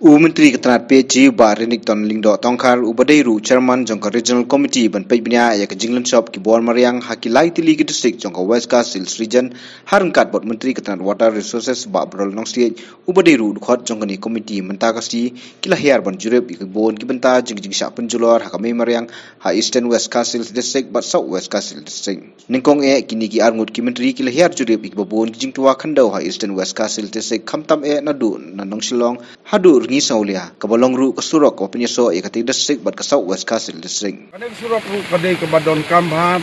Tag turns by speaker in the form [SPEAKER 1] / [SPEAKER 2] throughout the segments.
[SPEAKER 1] Menteri Ketenat PG Barinik Ton Lingdo Tongkar Ubadairu Chairman Jongka Regional Committee ban Pejbina ya ke Jinglan Shop ki Bor Mariang Hakilai Tili ki District Jongka West Kasils Region Harangkat bot Menteri Ketenat Water Resources ba Brol Nong State Ubadairu Khot Jongka ni Committee mentakasi kilahiar ban jurep ki Bon ki benta jing syak penjulor hakame Mariang ha Eastern West Kasils District bat South West Kasils District Ningkong kini ki arngut ki Menteri kilahiar jurep ki Bon ki jing tua khandau ha Eastern West Kasils District khamtam nadu nanong Shillong hadu Saulia kabalong ru kasurok ko penyeso ikati district bat ka South West Kasils district
[SPEAKER 2] kadang surok ru kadai ke badon kamhan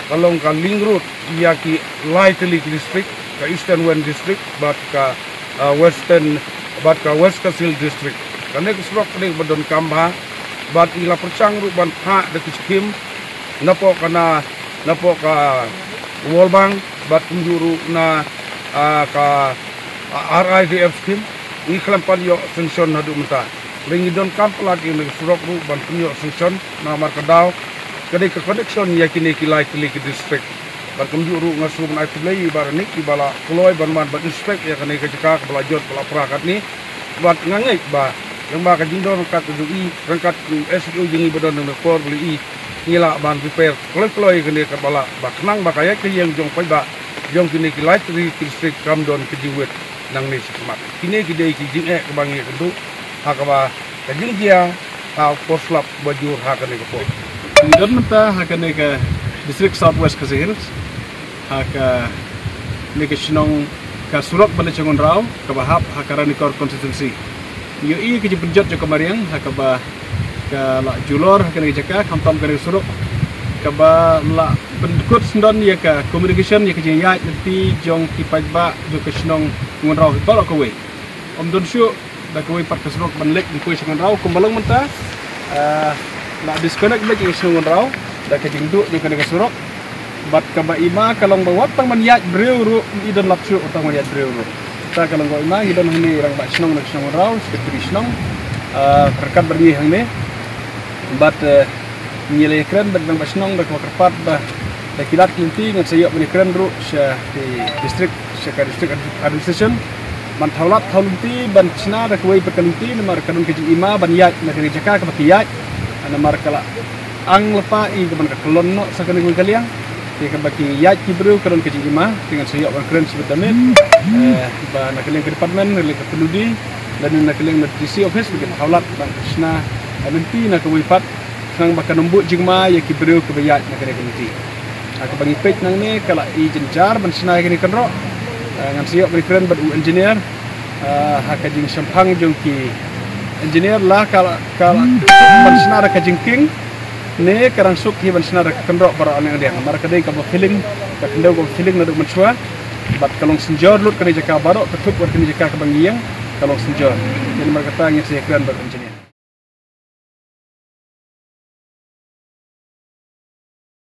[SPEAKER 2] kalong ka ling road ia ki lightly district ka Eastern West district bat ka West Kasils district kadang surok kadai badon kamha bat ila percang ru ban ha de kiskim napo ka World Bank bat kunjuru na ka RIDF scheme ni kelampan yo sanction hadu menta ringi don kamplat yang surok ru ban punyo sanction na markadau kadai ke connection ya kini kilai kili ke district ban kunjuru ngasu ban atlei baranik ibala kloy ban man ban inspect ya kanai ke jeka bala jot bala prakat ni bat ngangai ba yang ba ka jindor kat UI rangkat SU jingi bodon nang kor beli ngila ban repair kloy kini ke bala ba kenang ba kaya ke yang jong pai ba jong kini kilai district kamdon ke jiwet nang ni semat kini gidei ki jing ke bangi kendu hakaba ka jing dia ha poslap bajur hakane ke po
[SPEAKER 3] don menta hakane ke district Southwest Kasils haka ni ke sinong ka surok bale changon raw ka bahap hakarani kor constituency yo i ke jibjot jo kamariang hakaba ka la julor hakane jaka kamtam kane surok kaba la pendukut sendon ya ka communication ya ke jaya nanti jong kipajba jo ke sinong ngonraw balo ko we don syu da ko we pat kasrok banlek di ko ngonraw kumbalang menta la disconnect lagi ngonraw da ke jingdu jo ke kasrok bat ka ba ima kalong bawat tang man yat breu ru idon lapsu utang man yat breu ru ta kalong go ima idon hini rang ba sinong ngonraw sekretari sinong rekat berni hang ne bat nyele kren bat bang basnong da ko kerpat ba da kilat kinti ngan sayok bani kren ru sya di district administration man thaulat thaulunti ban china da kuai perkalinti namar kanun keji ima ban yat na kene jaka ka bakiyat namar kala ang lepa i ban ka kelon no sakane kuai kaliang te ka bakiyat ki bru kanun keji ima dengan sayok ban kren sebetamen ba na kaliang ke department le ka penudi dan na kaliang na DC office bikin thaulat ban china nanti na kuai pat nang baka nombuk jingma ya ki bru ke bayat na kene kinti aku bagi page nang ni kala i jenjar ban china kene kanro ngan siok beri bad engineer haka jing sampang jongki engineer lah kala bansnar ka jingking ne karang suk hi bansnar ka kendok bara ang dia mar kadai ka feeling ka kendok feeling na do manswa bat kalong senjor lut kani jaka barok ketut wer kani jaka ka bangiang kalong senjor jadi mar kata ngin siok bad engineer